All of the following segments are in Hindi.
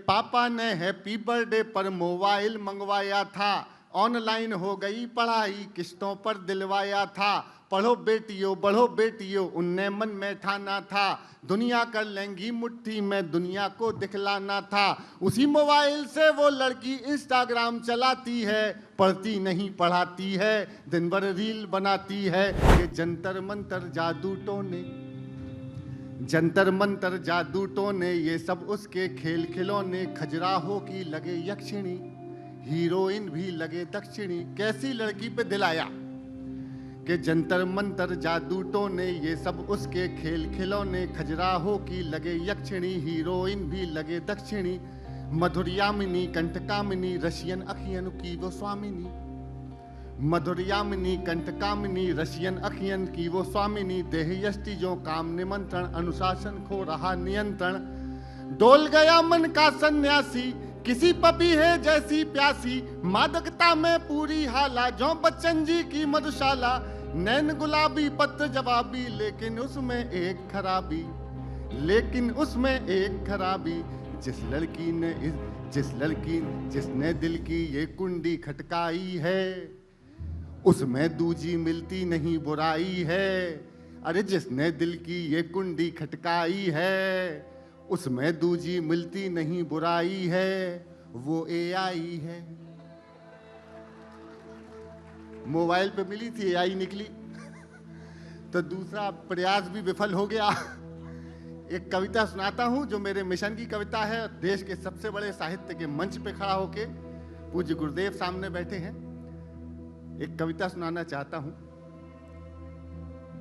पापा ने हैप्पी बर्थडे पर मोबाइल मंगवाया था, ऑनलाइन हो गई पढ़ाई, किस्तों पर दिलवाया था। पढ़ो बेटियों बढ़ो बेटियों, उनने मन में ठाना था, दुनिया कर लेंगी मुट्ठी में, दुनिया को दिखलाना था। उसी मोबाइल से वो लड़की इंस्टाग्राम चलाती है, पढ़ती नहीं पढ़ाती है, दिन भर रील बनाती है। ये जंतर मंतर जादू टोने, जंतर मंतर जादू टोने, ये सब उसके खेल खिलौने। खजुराहो की लगे यक्षिणी, हीरोइन भी लगे दक्षिणी। कैसी लड़की पे दिल आया कि जंतर मंतर जादू टोने, ये सब उसके खेल खिलौने। खजुराहो की लगे यक्षिणी, हीरोइन भी लगे दक्षिणी। मधुरयामिनी कंठकामिनी, रशियन अखियन की वो स्वामिनी। मधुरयामिनी कंठकामिनी, रशियन अखियन की वो स्वामिनी। देह यष्टि जो काम निमंत्रण, अनुशासन खो रहा नियंत्रण। डोल गया मन का सन्यासी, किसी पपी है जैसी प्यासी। मादकता में पूरी हाला, जो बच्चन जी की मधुशाला। नैन गुलाबी पत्र जवाबी, लेकिन उसमें एक खराबी, लेकिन उसमें एक खराबी। जिसने दिल की ये कुंडी खटकाई है, उसमें दूजी मिलती नहीं बुराई है। अरे जिसने दिल की ये कुंडी खटकाई है, उसमें दूजी मिलती नहीं बुराई है, वो एआई है। मोबाइल पे मिली थी, एआई निकली तो दूसरा प्रयास भी विफल हो गया। एक कविता सुनाता हूं जो मेरे मिशन की कविता है। देश के सबसे बड़े साहित्य के मंच पे खड़ा होके पूज्य गुरुदेव सामने बैठे हैं, एक कविता सुनाना चाहता हूं।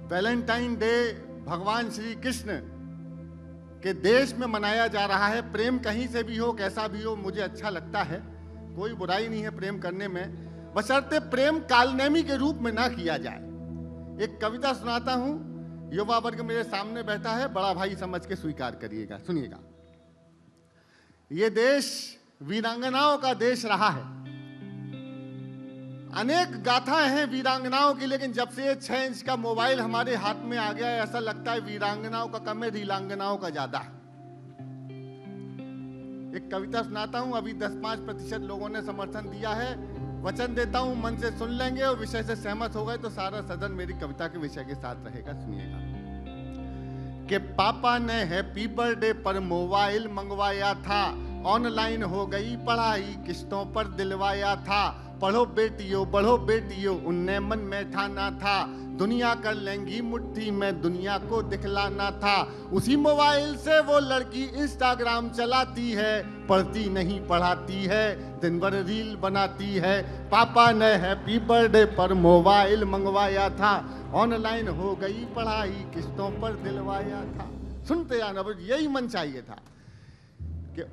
वैलेंटाइन डे भगवान श्री कृष्ण के देश में मनाया जा रहा है। प्रेम कहीं से भी हो, कैसा भी हो, मुझे अच्छा लगता है, कोई बुराई नहीं है प्रेम करने में, बशर्ते प्रेम कालनेमी के रूप में ना किया जाए। एक कविता सुनाता हूं, युवा वर्ग मेरे सामने बैठा है, बड़ा भाई समझ के स्वीकार करिएगा, सुनिएगा। ये देश वीरांगनाओं का देश रहा है, अनेक गाथाएं हैं वीरांगनाओं की, लेकिन जब से ये 6 इंच का मोबाइल हमारे हाथ में आ गया है, ऐसा लगता है वीरांगनाओं का कम है, रीलांगनाओं का ज्यादा है। एक कविता सुनाता हूं, अभी 10-5% लोगों ने समर्थन दिया है। वचन देता हूं मन से सुन लेंगे और विषय से सहमत हो गए तो सारा सदन मेरी कविता के विषय के साथ रहेगा। सुनिएगा कि पापा ने हैप्पी बर्थडे पर मोबाइल मंगवाया था, ऑनलाइन हो गई पढ़ाई, किस्तों पर दिलवाया था। पढ़ो बेटियों बढ़ो बेटियों, उनने मन में ठाना था, दुनिया कर लेंगी मुट्ठी में, दुनिया को दिखलाना था। उसी मोबाइल से वो लड़की इंस्टाग्राम चलाती है, पढ़ती नहीं पढ़ाती है, दिन भर रील बनाती है। पापा ने हैप्पी बर्थडे पर मोबाइल मंगवाया था, ऑनलाइन हो गई पढ़ाई, किस्तों पर दिलवाया था। सुनते आना, यही मन चाहिए था कि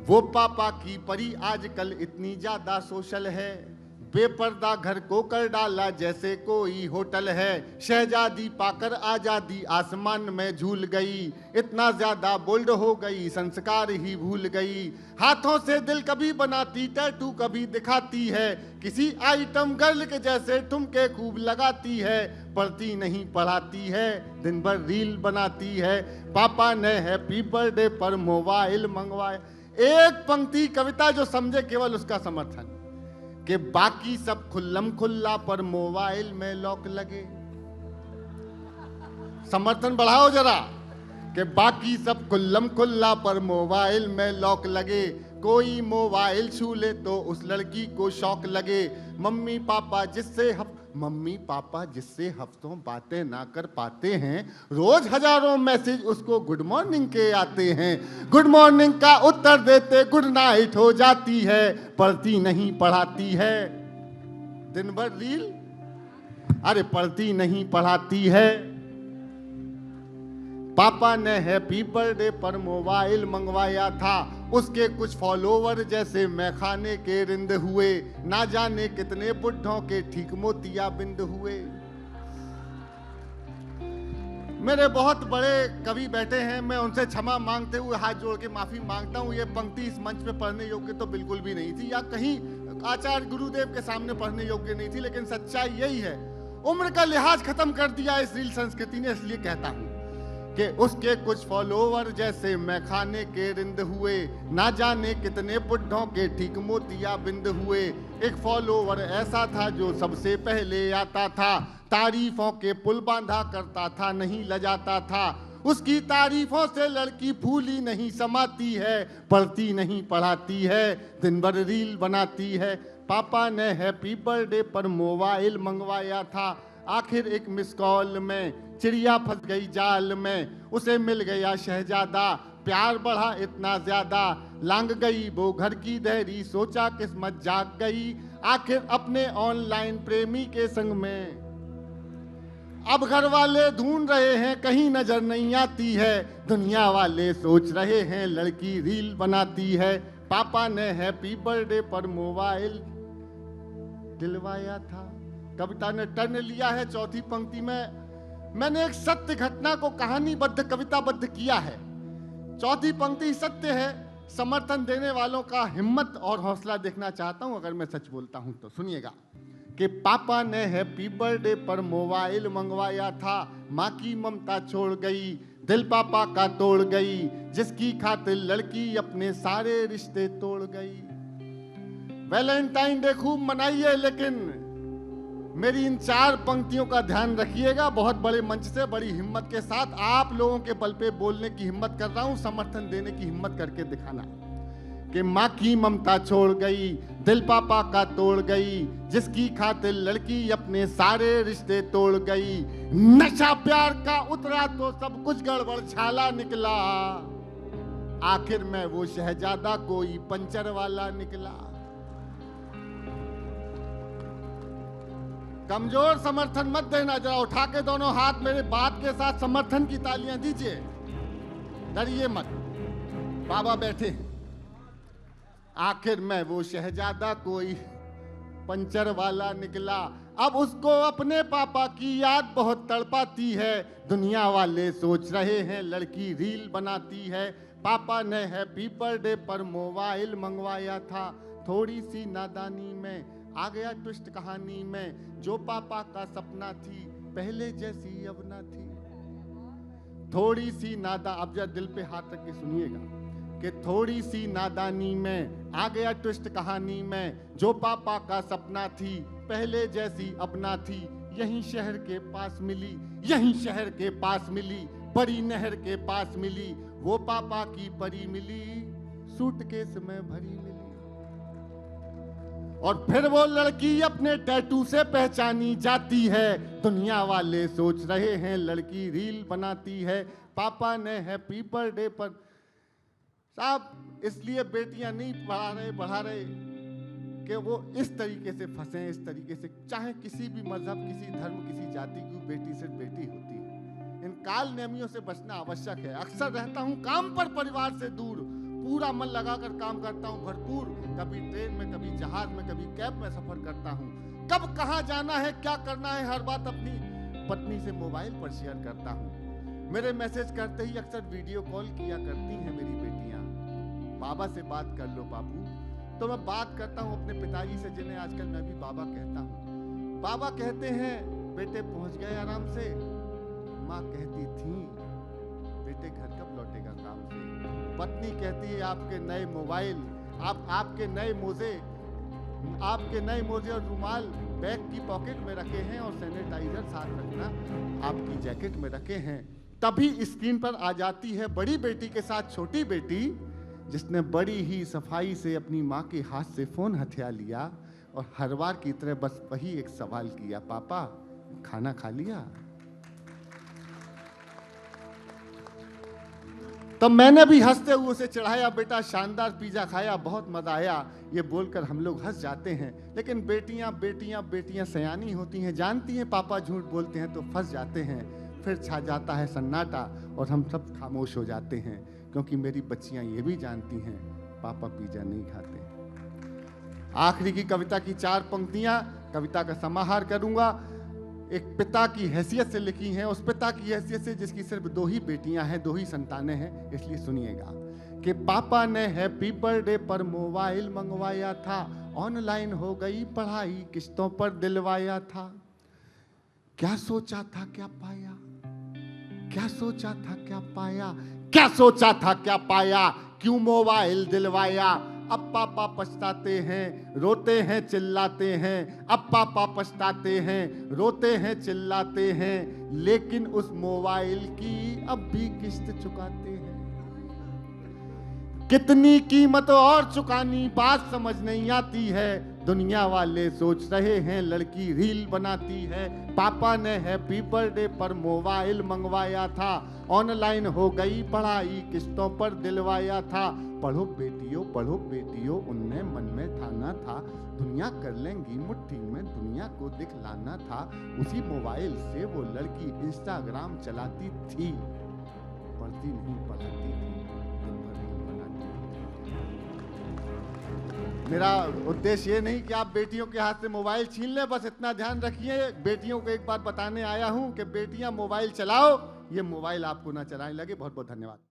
वो पापा की परी आजकल इतनी ज्यादा सोशल है, बेपर्दा घर को कर डाला जैसे कोई होटल है। शहजादी पाकर आजादी आसमान में झूल गई, इतना ज्यादा बोल्ड हो गई संस्कार ही भूल गई। हाथों से दिल कभी बनाती, टैटू कभी दिखाती है, किसी आइटम गर्ल के जैसे ठुमके खूब लगाती है। पढ़ती नहीं पढ़ाती है, दिन भर रील बनाती है। पापा ने हैप्पी बर्थडे पर मोबाइल मंगवाया। एक पंक्ति कविता जो समझे केवल उसका समर्थन, कि बाकी सब खुल्लम खुल्ला पर मोबाइल में लॉक लगे। समर्थन बढ़ाओ जरा, कि बाकी सब खुल्लम खुल्ला पर मोबाइल में लॉक लगे। कोई मोबाइल छू ले तो उस लड़की को शौक लगे। मम्मी पापा जिससे हफ्तों बातें ना कर पाते हैं, रोज हजारों मैसेज उसको गुड मॉर्निंग के आते हैं। गुड मॉर्निंग का उत्तर देते गुड नाइट हो जाती है। पढ़ती नहीं पढ़ाती है, दिन भर रील, अरे पढ़ती नहीं पढ़ाती है। पापा ने हैप्पी बर्थडे पर मोबाइल मंगवाया था, उसके कुछ फॉलोवर जैसे मैं खाने के रिंद हुए। ना जाने कितने बुढ़ों के ठीक मोतिया बिंद हुए। मेरे बहुत बड़े कवि बैठे हैं, मैं उनसे क्षमा मांगते हुए हाथ जोड़ के माफी मांगता हूँ। ये पंक्ति इस मंच पे पढ़ने योग्य तो बिल्कुल भी नहीं थी, या कहीं आचार्य गुरुदेव के सामने पढ़ने योग्य नहीं थी, लेकिन सच्चाई यही है। उम्र का लिहाज खत्म कर दिया इस रील संस्कृति ने, इसलिए कहता हूँ कि उसके कुछ फॉलोवर जैसे मैं खाने के रिंद हुए, ना जाने कितने बुढ़ों के ठीक मोतिया बिंद हुए। एक फॉलोवर ऐसा था जो सबसे पहले आता था, तारीफों के पुल बांधा करता था, नहीं लजाता था। उसकी तारीफों से लड़की फूली नहीं समाती है, पढ़ती नहीं पढ़ाती है, दिन भर रील बनाती है। पापा ने हैप्पी बर्थडे पर मोबाइल मंगवाया था, आखिर एक मिस कॉल में चिड़िया फंस गई जाल में। उसे मिल गया शहजादा, प्यार बढ़ा इतना ज्यादा, लांग गई वो घर की देहरी, सोचा किस्मत जाग गई आखिर अपने ऑनलाइन प्रेमी के संग में। अब घर वाले ढूंढ रहे हैं कहीं नजर नहीं आती है, दुनिया वाले सोच रहे हैं लड़की रील बनाती है। पापा ने हैप्पी बर्थडे पर मोबाइल दिलवाया था। कविता ने टर्न लिया है चौथी पंक्ति में। मैंने एक सत्य घटना को कहानीबद्ध कविताबद्ध किया है। चौथी पंक्ति सत्य है, समर्थन देने वालों का हिम्मत और हौसला देखना चाहता हूं अगर मैं सच बोलता हूं तो। सुनिएगा कि पापा ने हैप्पी बर्थडे पर मोबाइल मंगवाया था, माँ की ममता छोड़ गई, दिल पापा का तोड़ गई, जिसकी खातिर लड़की अपने सारे रिश्ते तोड़ गई। वैलेंटाइन डे खूब मनाइए, लेकिन मेरी इन 4 पंक्तियों का ध्यान रखिएगा। बहुत बड़े मंच से बड़ी हिम्मत के साथ आप लोगों के बल पे बोलने की हिम्मत कर रहा हूं, समर्थन देने की हिम्मत करके दिखाना कि माँ की ममता छोड़ गई, दिल पापा का तोड़ गई, जिसकी खातिर लड़की अपने सारे रिश्ते तोड़ गई। नशा प्यार का उतरा तो सब कुछ गड़बड़ छाला निकला, आखिर में वो शहजादा कोई पंचर वाला निकला। कमजोर समर्थन मत देना, जरा उठा के दोनों हाथ मेरे बात के साथ समर्थन की तालियां दीजिए, डरिए मत। बाबा बैठे, आखिर में वो शहजादा कोई पंचर वाला निकला। अब उसको अपने पापा की याद बहुत तड़पाती है, दुनिया वाले सोच रहे हैं लड़की रील बनाती है। पापा ने हैप्पी बर्थडे पर मोबाइल मंगवाया था, थोड़ी सी नादानी में आ गया ट्विस्ट कहानी में, जो पापा का सपना थी पहले जैसी अब ना थी। थोड़ी सी नादा, अब जरा दिल पे हाथ रख के सुनिएगा कि थोड़ी सी नादानी में आ गया ट्विस्ट कहानी में, जो पापा का सपना थी पहले जैसी अब ना थी। यहीं शहर के पास मिली, यहीं शहर के पास मिली, बड़ी नहर के पास मिली, वो पापा की परी मिली, सूटकेस में भरी मिली। और फिर वो लड़की अपने टैटू से पहचानी जाती है, दुनिया वाले सोच रहे हैं लड़की रील बनाती है। पापा ने हैप्पी बर्थडे पर, साहब इसलिए बेटियां नहीं बढ़ा रहे कि वो इस तरीके से फंसे, इस तरीके से, चाहे किसी भी मजहब, किसी धर्म, किसी जाति की बेटी सिर्फ बेटी होती है। इन काल नेमियों से बचना आवश्यक है। अक्सर रहता हूं काम पर परिवार से दूर, पूरा मन लगाकर काम करता हूं भरपूर, कभी ट्रेन में, कभी जहाज में, कभी कैब में सफर करता हूं। कब कहां जाना है, क्या करना है, हर बात अपनी पत्नी से मोबाइल पर शेयर करता हूं। मेरे मैसेज करते ही अक्सर वीडियो कॉल किया करती हैं मेरी बेटियां, बाबा से बात कर लो बाबू। तो मैं बात करता हूं अपने पिताजी से, जिन्हें आजकल मैं भी बाबा कहता हूं। बाबा कहते हैं बेटे पहुंच गए आराम से। माँ कहती थी बेटे घर कब लौटेगा काम से। पत्नी कहती है आपके नए मोबाइल, आपके नए मोजे और रुमाल बैग की पॉकेट में रखे हैं, और सैनिटाइजर साथ रखना आपकी जैकेट में रखे हैं। तभी स्क्रीन पर आ जाती है बड़ी बेटी के साथ छोटी बेटी, जिसने बड़ी ही सफाई से अपनी माँ के हाथ से फोन हथिया लिया और हर बार की तरह बस वही एक सवाल किया, पापा खाना खा लिया। तब मैंने भी हंसते हुए उसे चढ़ाया, बेटा शानदार पिज्जा खाया, बहुत मजा आया। ये बोलकर हम लोग हंस जाते हैं, लेकिन बेटियां सयानी होती हैं, जानती हैं पापा झूठ बोलते हैं तो फंस जाते हैं। फिर छा जाता है सन्नाटा और हम सब खामोश हो जाते हैं, क्योंकि मेरी बच्चियां ये भी जानती हैं पापा पिज्जा नहीं खाते। आखिरी की कविता की 4 पंक्तियां, कविता का समाहार करूंगा। एक पिता की हैसियत से लिखी हैं, उस पिता की हैसियत से जिसकी सिर्फ 2 ही बेटियां हैं, 2 ही संतानें हैं। इसलिए सुनिएगा कि पापा ने हैप्पी बर्थडे पर मोबाइल मंगवाया था, ऑनलाइन हो गई पढ़ाई, किस्तों पर दिलवाया था। क्या सोचा था क्या पाया, क्या सोचा था क्या पाया, क्या सोचा था क्या पाया, क्यों मोबाइल दिलवाया। अब पापा पछताते हैं, रोते हैं चिल्लाते हैं। अब पापा पछताते हैं, रोते हैं चिल्लाते हैं, लेकिन उस मोबाइल की अब भी किस्त चुकाते हैं। कितनी कीमत और चुकानी बात समझ नहीं आती है। दुनिया वाले सोच रहे हैं लड़की रील बनाती है। पापा ने हैप्पी बर्थडे पर मोबाइल मंगवाया था। ऑनलाइन हो गई पढ़ाई, किस्तों पर दिलवाया था। पढ़ो बेटियों, उनने मन में ठाना था। दुनिया कर लेंगी मुट्ठी में, दुनिया को दिखलाना था। उसी मोबाइल से वो लड़की इंस्टाग्राम चलाती थी। पढ़ती नहीं पढ़ाती थी, दिन भर रील बनाती थी। मेरा उद्देश्य ये नहीं कि आप बेटियों के हाथ से मोबाइल छीन लें, बस इतना ध्यान रखिए। बेटियों को एक बात बताने आया हूं कि बेटियां मोबाइल चलाओ, ये मोबाइल आपको ना चलाने लगे। बहुत बहुत धन्यवाद।